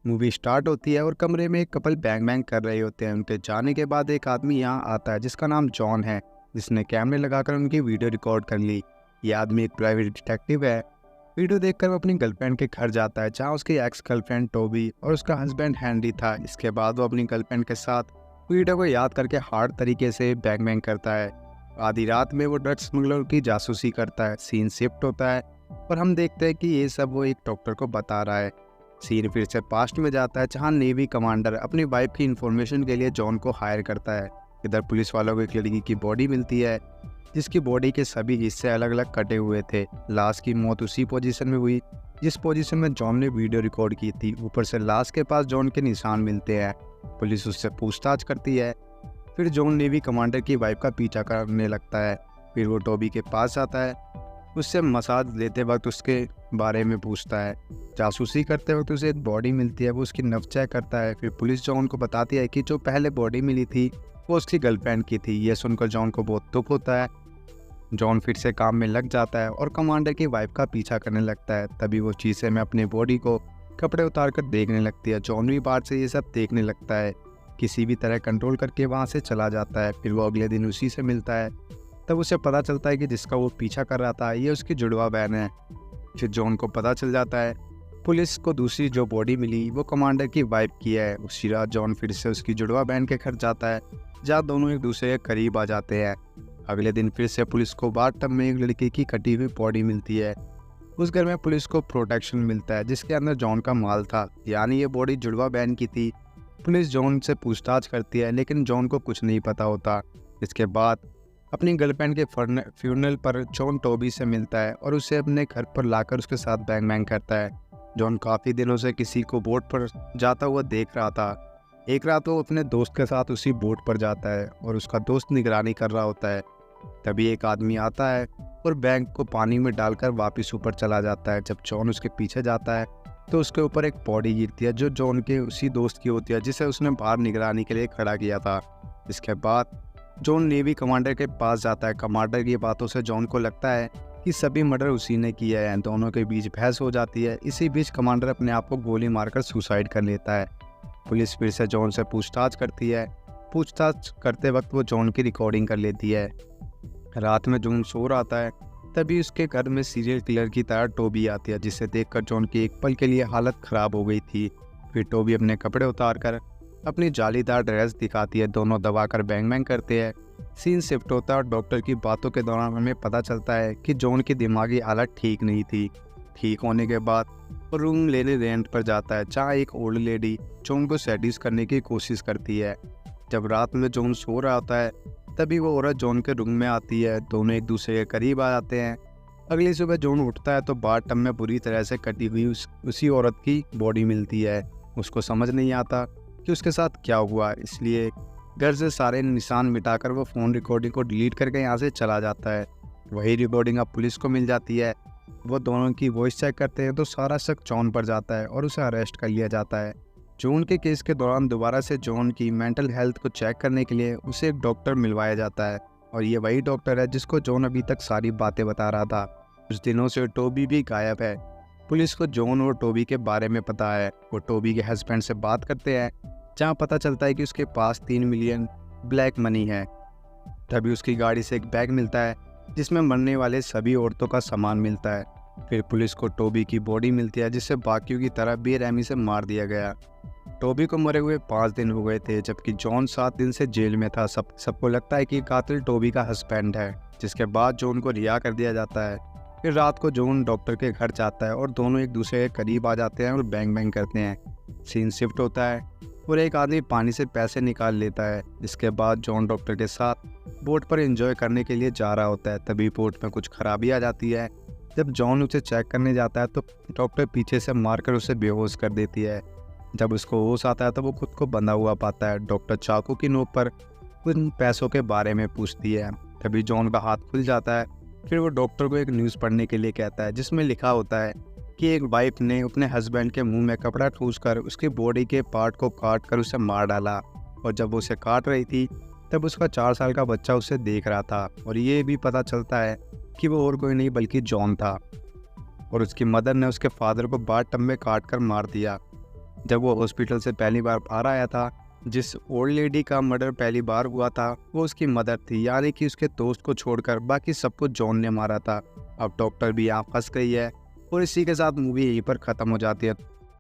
Movie start होती है और कमरे में एक कपल बैंग बैंग कर रहे होते हैं। उनके जाने के बाद एक आदमी यहाँ आता है जिसका नाम जॉन है, जिसने कैमरे लगाकर उनकी वीडियो रिकॉर्ड कर ली। ये आदमी एक प्राइवेट डिटेक्टिव है। वीडियो देखकर वो अपनी गर्लफ्रेंड के घर जाता है जहाँ उसकी एक्स गर्लफ्रेंड टोबी और उसका हस्बैंड हैंडी था। इसके बाद वो अपनी गर्लफ्रेंड के साथ वीडियो को याद करके हार्ड तरीके से बैंग बैंग करता है। आधी रात में वो ड्रग्स स्मगलर की जासूसी करता है। सीन शिफ्ट होता है और हम देखते हैं कि ये सब वो एक डॉक्टर को बता रहा है। सीन फिर से पास्ट में जाता है जहां नेवी कमांडर अपनी वाइफ की इन्फॉर्मेशन के लिए जॉन को हायर करता है। इधर पुलिस वालों को एक लड़की की बॉडी मिलती है जिसकी बॉडी के सभी हिस्से अलग अलग कटे हुए थे। लाश की मौत उसी पोजीशन में हुई जिस पोजीशन में जॉन ने वीडियो रिकॉर्ड की थी। ऊपर से लाश के पास जॉन के निशान मिलते हैं। पुलिस उससे पूछताछ करती है। फिर जॉन नेवी कमांडर की वाइफ का पीछा करने लगता है। फिर वो टोबी के पास आता है, उससे मसाज लेते वक्त उसके बारे में पूछता है। जासूसी करते वक्त उसे एक बॉडी मिलती है, वो उसकी नब्ज चेक करता है। फिर पुलिस जॉन को बताती है कि जो पहले बॉडी मिली थी वो उसकी गर्लफ्रेंड की थी। ये सुनकर जॉन को बहुत दुख होता है। जॉन फिर से काम में लग जाता है और कमांडर की वाइफ का पीछा करने लगता है। तभी वो शीशे में अपनी बॉडी को कपड़े उतार कर देखने लगती है। जॉन भी बाहर से ये सब देखने लगता है। किसी भी तरह कंट्रोल करके वहाँ से चला जाता है। फिर वो अगले दिन उसी से मिलता है। तब उसे पता चलता है कि जिसका वो पीछा कर रहा था ये उसकी जुड़वा बहन है। फिर जॉन को पता चल जाता है पुलिस को दूसरी जो बॉडी मिली वो कमांडर की वाइफ की है। उसी रात जॉन फिर से उसकी जुड़वा बहन के घर जाता है जहाँ दोनों एक दूसरे के करीब आ जाते हैं। अगले दिन फिर से पुलिस को बाथटब में एक लड़की की कटी हुई बॉडी मिलती है। उस घर में पुलिस को प्रोटेक्शन मिलता है जिसके अंदर जॉन का माल था, यानी ये बॉडी जुड़वा बहन की थी। पुलिस जॉन से पूछताछ करती है लेकिन जॉन को कुछ नहीं पता होता। इसके बाद अपनी गर्लफ्रेंड के फ्यूनरल पर जॉन टोबी से मिलता है और उसे अपने घर पर लाकर उसके साथ बैंग बैंग करता है। जॉन काफ़ी दिनों से किसी को बोट पर जाता हुआ देख रहा था। एक रात वो अपने दोस्त के साथ उसी बोट पर जाता है और उसका दोस्त निगरानी कर रहा होता है। तभी एक आदमी आता है और बैंग को पानी में डालकर वापस ऊपर चला जाता है। जब जॉन उसके पीछे जाता है तो उसके ऊपर एक बॉडी गिरती है जो जॉन के उसी दोस्त की होती है जिसे उसने बाहर निगरानी के लिए खड़ा किया था। इसके बाद जॉन नेवी कमांडर के पास जाता है। कमांडर की बातों से जॉन को लगता है कि सभी मर्डर उसी ने किया है। दोनों के बीच बहस हो जाती है। इसी बीच कमांडर अपने आप को गोली मारकर सुसाइड कर लेता है। पुलिस फिर से जॉन से पूछताछ करती है। पूछताछ करते वक्त वो जॉन की रिकॉर्डिंग कर लेती है। रात में जॉन सो रहा है तभी उसके घर में सीरियल किलर की तरह टोबी आती है, जिसे देखकर जॉन की एक पल के लिए हालत ख़राब हो गई थी। फिर टोबी अपने कपड़े उतार कर अपनी जालीदार ड्रेस दिखाती है। दोनों दबाकर बैंग बैंग करते हैं। सीन शिफ्ट होता है और डॉक्टर की बातों के दौरान हमें पता चलता है कि जॉन की दिमागी हालत ठीक नहीं थी। ठीक होने के बाद वो रूम लेने रेंट पर जाता है जहाँ एक ओल्ड लेडी जॉन को सेड्यूस करने की कोशिश करती है। जब रात में जॉन सो रहा होता है तभी वो औरत जॉन के रूम में आती है। दोनों एक दूसरे के करीब आ जाते हैं। अगली सुबह जॉन उठता है तो बाथटब में बुरी तरह से कटी हुई उसी औरत की बॉडी मिलती है। उसको समझ नहीं आता कि उसके साथ क्या हुआ, इसलिए घर से सारे निशान मिटाकर वो फ़ोन रिकॉर्डिंग को डिलीट करके यहाँ से चला जाता है। वही रिकॉर्डिंग अब पुलिस को मिल जाती है। वो दोनों की वॉइस चेक करते हैं तो सारा शक जॉन पर जाता है और उसे अरेस्ट कर लिया जाता है। जॉन के केस के दौरान दोबारा से जॉन की मेंटल हेल्थ को चेक करने के लिए उसे एक डॉक्टर मिलवाया जाता है और ये वही डॉक्टर है जिसको जॉन अभी तक सारी बातें बता रहा था। कुछ दिनों से टोबी भी गायब है। पुलिस को जॉन और टोबी के बारे में पता है। वो टोबी के हस्बैंड से बात करते हैं जहाँ पता चलता है कि उसके पास 3 मिलियन ब्लैक मनी है। तभी उसकी गाड़ी से एक बैग मिलता है जिसमें मरने वाले सभी औरतों का सामान मिलता है। फिर पुलिस को टोबी की बॉडी मिलती है जिसे बाकियों की तरह बेरहमी से मार दिया गया। टोबी को मरे हुए 5 दिन हो गए थे जबकि जॉन 7 दिन से जेल में था। सबको लगता है कि कातिल टोबी का हस्बैंड है, जिसके बाद जॉन को रिहा कर दिया जाता है। फिर रात को जॉन डॉक्टर के घर जाता है और दोनों एक दूसरे के करीब आ जाते हैं और बैंग बैंग करते हैं। सीन शिफ्ट होता है और एक आदमी पानी से पैसे निकाल लेता है। इसके बाद जॉन डॉक्टर के साथ बोट पर एंजॉय करने के लिए जा रहा होता है। तभी बोट में कुछ खराबी आ जाती है। जब जॉन उसे चेक करने जाता है तो डॉक्टर पीछे से मारकर उसे बेहोश कर देती है। जब उसको होश आता है तो वो खुद को बंधा हुआ पाता है। डॉक्टर चाकू की नोक पर उन पैसों के बारे में पूछती है। तभी जॉन का हाथ खुल जाता है फिर वो डॉक्टर को एक न्यूज़ पढ़ने के लिए कहता है जिसमें लिखा होता है कि एक वाइफ ने अपने हस्बैंड के मुंह में कपड़ा ठूस कर उसकी बॉडी के पार्ट को काट कर उसे मार डाला। और जब वो उसे काट रही थी तब उसका 4 साल का बच्चा उसे देख रहा था। और ये भी पता चलता है कि वो और कोई नहीं बल्कि जॉन था। और उसकी मदर ने उसके फादर को बाथ टब में काट कर मार दिया। जब वो हॉस्पिटल से पहली बार बाहर आया था, जिस ओल्ड लेडी का मर्डर पहली बार हुआ था वो उसकी मदर थी, यानी कि उसके दोस्त को छोड़कर बाकी सबको जॉन ने मारा था। अब डॉक्टर भी यहाँ फंस गई है और इसी के साथ मूवी यहीं पर ख़त्म हो जाती है।